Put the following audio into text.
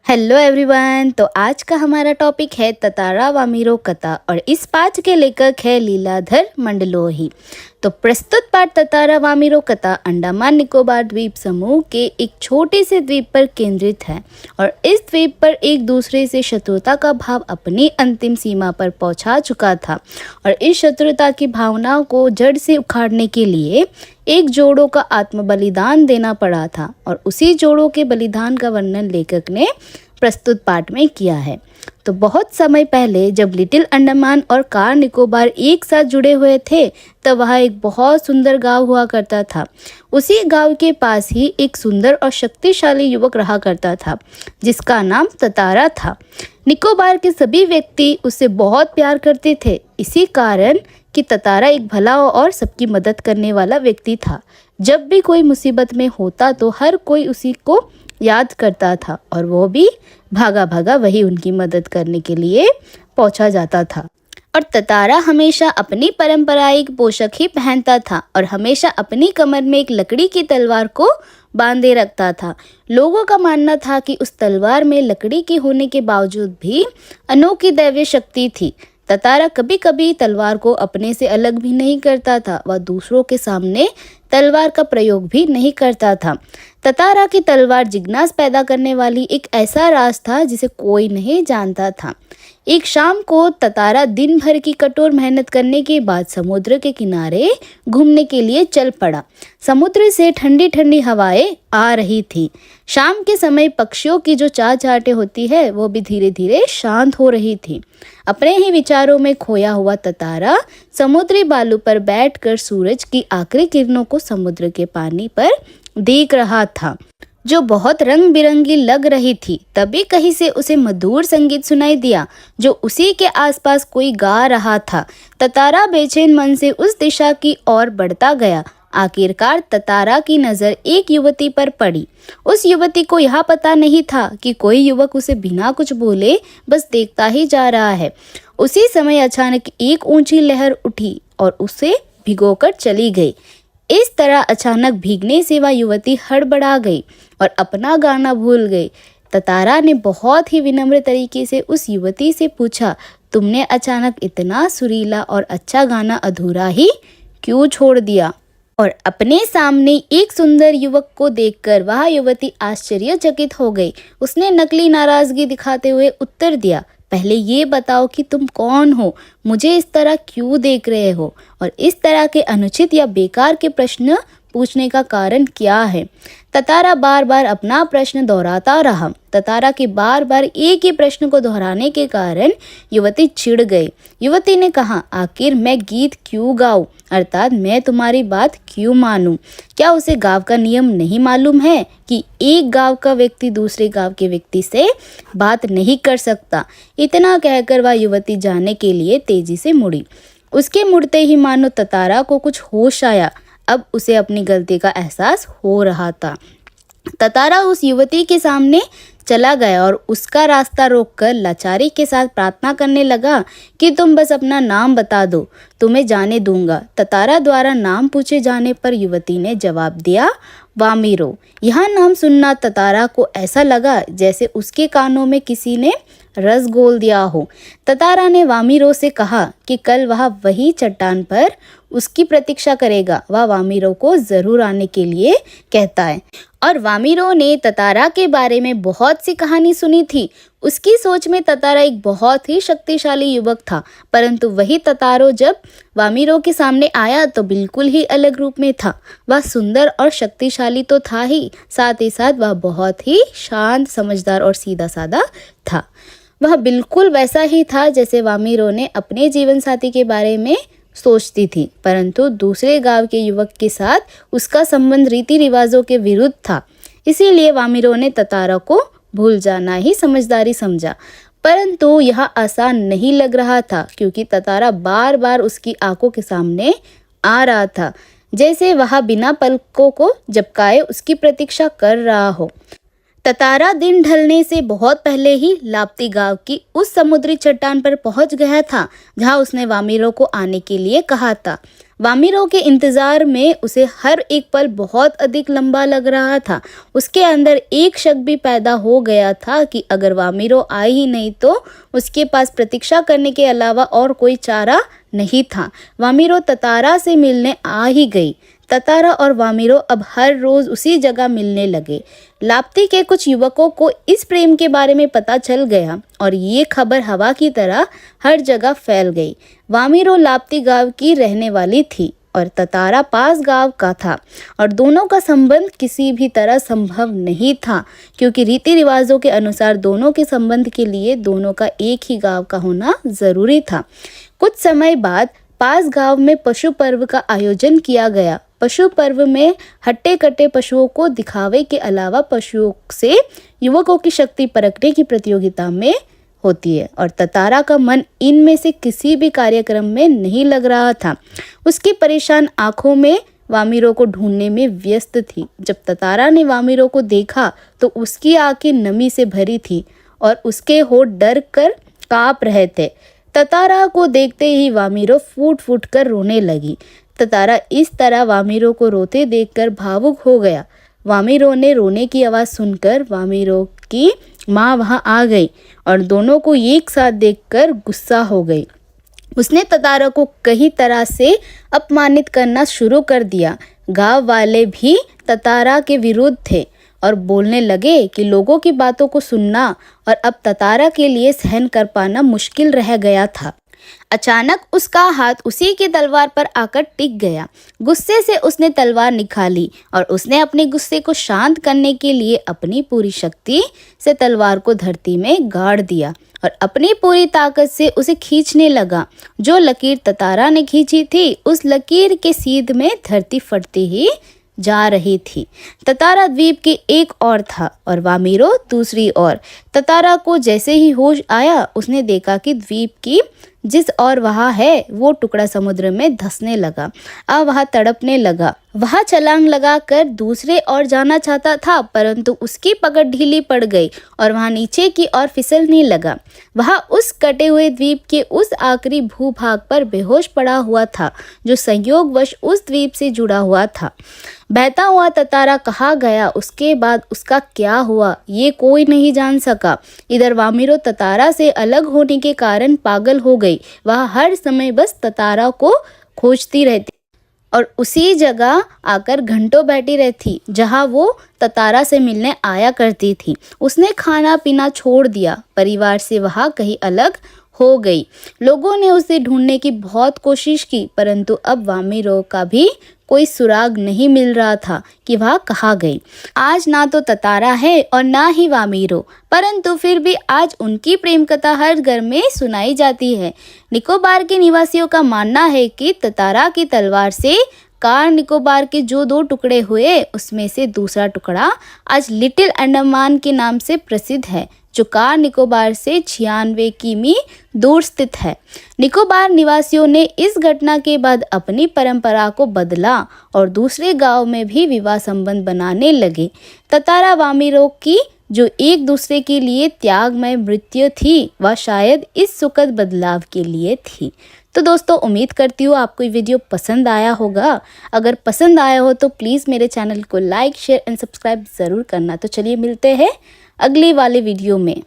Hello everyone. तो आज का हमारा टॉपिक है ततारा वामीरो कथा और इस पाठ के लेखक है लीलाधर मंडलोही। तो प्रस्तुत पाठ ततारा वामीरो कथा अंडमान निकोबार द्वीप समूह के एक छोटे से द्वीप पर केंद्रित है और इस द्वीप पर एक दूसरे से शत्रुता का भाव अपनी अंतिम सीमा पर पहुंचा चुका था और इस शत्रुता की भावनाओं को जड़ से उखाड़ने के लिए एक जोड़ों का आत्म बलिदान देना पड़ा था और उसी जोड़ों के बलिदान का वर्णन लेखक ने प्रस्तुत पाठ में किया है। तो बहुत समय पहले जब लिटिल अंडमान और कार निकोबार एक साथ जुड़े हुए थे तब वहाँ एक बहुत सुंदर गांव हुआ करता था। उसी गांव के पास ही एक सुंदर और शक्तिशाली युवक रहा करता था जिसका नाम ततारा था। निकोबार के सभी व्यक्ति उससे बहुत प्यार करते थे, इसी कारण कि ततारा एक भला और सबकी मदद करने वाला व्यक्ति था। जब भी कोई मुसीबत में होता तो हर कोई उसी को याद करता था और वो भी भागा भागा वही उनकी मदद करने के लिए पहुंचा जाता था। और ततारा हमेशा अपनी पारंपरिक पोशाक ही पहनता था और हमेशा अपनी कमर में एक लकड़ी की तलवार को बांधे रखता था। लोगों का मानना था कि उस तलवार में लकड़ी के होने के बावजूद भी अनोखी दैवीय शक्ति थी। ततारा कभी कभी तलवार को अपने से अलग भी नहीं करता था, वह दूसरों के सामने तलवार का प्रयोग भी नहीं करता था। ततारा की तलवार जिज्ञासा पैदा करने वाली एक ऐसा राज था जिसे कोई नहीं जानता था। एक शाम को ततारा दिन भर की कठोर मेहनत करने के बाद समुद्र के किनारे घूमने के लिए चल पड़ा। समुद्र से ठंडी ठंडी हवाएं आ रही थी। शाम के समय पक्षियों की जो चहचहाटे होती है वो भी धीरे धीरे शांत हो रही थी। अपने ही विचारों में खोया हुआ ततारा समुद्री बालू पर बैठकर सूरज की आखिरी किरणों को समुद्र के पानी पर देख रहा था जो बहुत रंग बिरंगी लग रही थी। तभी कहीं से उसे मधुर संगीत सुनाई दिया जो उसी के आसपास कोई गा रहा था। ततारा बेचैन मन से उस दिशा की ओर बढ़ता गया। आखिरकार ततारा की नज़र एक युवती पर पड़ी। उस युवती को यह पता नहीं था कि कोई युवक उसे बिना कुछ बोले बस देखता ही जा रहा है। उसी समय अचानक एक ऊंची लहर उठी और उसे भिगोकर चली गई। इस तरह अचानक भीगने से वह युवती हड़बड़ा गई और अपना गाना भूल गई। ततारा ने बहुत ही विनम्र तरीके से उस युवती से पूछा, तुमने अचानक इतना सुरीला और अच्छा गाना अधूरा ही क्यों छोड़ दिया? और अपने सामने एक सुंदर युवक को देखकर वह युवती आश्चर्यचकित हो गई। उसने नकली नाराजगी दिखाते हुए उत्तर दिया, पहले ये बताओ कि तुम कौन हो, मुझे इस तरह क्यों देख रहे हो और इस तरह के अनुचित या बेकार के प्रश्न पूछने का कारण क्या है? ततारा बार बार अपना प्रश्न दोहराता रहा। ततारा के बार बार एक ही प्रश्न को दोहराने के कारण युवती चिढ़ गई। युवती ने कहा, आखिर मैं गीत क्यों गाऊं, अर्थात मैं तुम्हारी बात क्यों मानूं? क्या उसे गांव का नियम नहीं मालूम है कि एक गांव का व्यक्ति दूसरे गांव के व्यक्ति से बात नहीं कर सकता? इतना कहकर वह युवती जाने के लिए तेजी से मुड़ी। उसके मुड़ते ही मानो ततारा को कुछ होश आया। अब उसे अपनी गलती का एहसास हो रहा था। ततारा उस युवती के सामने चला गया और उसका रास्ता रोककर लाचारी के साथ प्रार्थना करने लगा कि तुम बस अपना नाम बता दो, तुम्हें जाने दूंगा। ततारा द्वारा नाम पूछे जाने पर युवती ने जवाब दिया, वामीरो। यह नाम सुनना ततारा को ऐसा लगा जैसे उसके कानों में किसी ने रस घोल दिया हो। ततारा ने वामीरो से कहा कि कल वह वही चट्टान पर उसकी प्रतीक्षा करेगा। वह वामीरो को जरूर आने के लिए कहता है। और वामीरो ने ततारा के बारे में बहुत सी कहानी सुनी थी। उसकी सोच में ततारा एक बहुत ही शक्तिशाली युवक था, परंतु वही ततारो जब वामीरो के सामने आया तो बिल्कुल ही अलग रूप में था। वह सुंदर और शक्तिशाली तो था ही, साथ ही साथ वह बहुत ही शांत, समझदार और सीधा साधा था। वह बिल्कुल वैसा ही था जैसे वामीरो ने अपने जीवन साथी के बारे में सोचती थी, परंतु दूसरे गांव के युवक के साथ उसका संबंध रीति रिवाजों के विरुद्ध था। इसीलिए वामीरो ने ततारा को भूल जाना ही समझदारी समझा। परंतु यह आसान नहीं लग रहा था क्योंकि ततारा बार बार उसकी आंखों के सामने आ रहा था, जैसे वह बिना पलकों को झपकाए उसकी प्रतीक्षा कर रहा हो। ततारा दिन ढलने से बहुत पहले ही लाप्ती गांव की उस समुद्री चट्टान पर पहुंच गया था जहां उसने वामीरो को आने के लिए कहा था। वामिरो के इंतज़ार में उसे हर एक पल बहुत अधिक लंबा लग रहा था। उसके अंदर एक शक भी पैदा हो गया था कि अगर वामिरो आए ही नहीं तो उसके पास प्रतीक्षा करने के अलावा और कोई चारा नहीं था। वामिरो ततारा से मिलने आ ही गई। ततारा और वामिरो अब हर रोज़ उसी जगह मिलने लगे। लाप्ती के कुछ युवकों को इस प्रेम के बारे में पता चल गया और ये खबर हवा की तरह हर जगह फैल गई। वामिरो लाप्ती गांव की रहने वाली थी और ततारा पास गांव का था और दोनों का संबंध किसी भी तरह संभव नहीं था, क्योंकि रीति रिवाजों के अनुसार दोनों के संबंध के लिए दोनों का एक ही गांव का होना जरूरी था। कुछ समय बाद पास गांव में पशु पर्व का आयोजन किया गया। पशु पर्व में हट्टे कट्टे पशुओं को दिखावे के अलावा पशुओं से युवकों की शक्ति परखने की प्रतियोगिता में होती है और ततारा का मन इनमें से किसी भी कार्यक्रम में नहीं लग रहा था। उसकी परेशान आंखों में वामिरो को ढूंढने में व्यस्त थी। जब ततारा ने वामिरो को देखा तो उसकी आंखें नमी से भरी थी और उसके होठ डर कर कांप रहे थे। ततारा को देखते ही वामिरो फूट फूट कर रोने लगी। ततारा इस तरह वामिरो को रोते देखकर भावुक हो गया। वामिरो ने रोने की आवाज़ सुनकर वामिरो की माँ वहाँ आ गई और दोनों को एक साथ देखकर गुस्सा हो गई। उसने ततारा को कई तरह से अपमानित करना शुरू कर दिया। गांव वाले भी ततारा के विरुद्ध थे और बोलने लगे कि लोगों की बातों को सुनना और अब ततारा के लिए सहन कर पाना मुश्किल रह गया था। अचानक उसका हाथ उसी की तलवार पर आकर टिक गया। गुस्से से उसने तलवार निकाली और उसने अपने गुस्से को शांत करने के लिए अपनी पूरी शक्ति से तलवार को धरती में गाड़ दिया और अपनी पूरी ताकत से उसे खींचने लगा। जो लकीर ततारा ने खींची थी उस लकीर के सीध में धरती फटती ही जा रही थी। ततारा द्वीप के एक ओर था और वामिरो दूसरी ओर। ततारा को जैसे ही होश आया उसने देखा कि द्वीप की जिस ओर वहाँ है वो टुकड़ा समुद्र में धंसने लगा। अब वह तड़पने लगा। वह छलांग लगाकर दूसरे ओर जाना चाहता था, परंतु उसकी पकड़ ढीली पड़ गई और वह नीचे की ओर फिसलने लगा। वह उस कटे हुए द्वीप के उस आखिरी भूभाग पर बेहोश पड़ा हुआ था जो संयोगवश उस द्वीप से जुड़ा हुआ था। बहता हुआ ततारा कहाँ गया, उसके बाद उसका क्या हुआ, ये कोई नहीं जान सका। इधर वामिरो ततारा से अलग होने के कारण पागल हो गई। वह हर समय बस ततारा को खोजती रहती और उसी जगह आकर घंटों बैठी रहती जहां वो ततारा से मिलने आया करती थी। उसने खाना पीना छोड़ दिया। परिवार से वह कहीं अलग हो गई। लोगों ने उसे ढूंढने की बहुत कोशिश की, परंतु अब वामिरो का भी कोई सुराग नहीं मिल रहा था कि वह कहाँ गई। आज ना तो ततारा है और ना ही वामिरो, परंतु फिर भी आज उनकी प्रेम कथा हर घर में सुनाई जाती है। निकोबार के निवासियों का मानना है कि ततारा की तलवार से कार निकोबार के जो 2 टुकड़े हुए उसमें से दूसरा टुकड़ा आज लिटिल अंडमान के नाम से प्रसिद्ध है, जो कार निकोबार से 96 किमी दूर स्थित है। निकोबार निवासियों ने इस घटना के बाद अपनी परंपरा को बदला और दूसरे गांव में भी विवाह संबंध बनाने लगे। ततारा वामिरो की जो एक दूसरे के लिए त्यागमय मृत्यु थी, वह शायद इस सुखद बदलाव के लिए थी। तो दोस्तों, उम्मीद करती हूँ आपको ये वीडियो पसंद आया होगा। अगर पसंद आया हो तो प्लीज़ मेरे चैनल को लाइक, शेयर एंड सब्सक्राइब ज़रूर करना। तो चलिए मिलते हैं अगले वाले वीडियो में।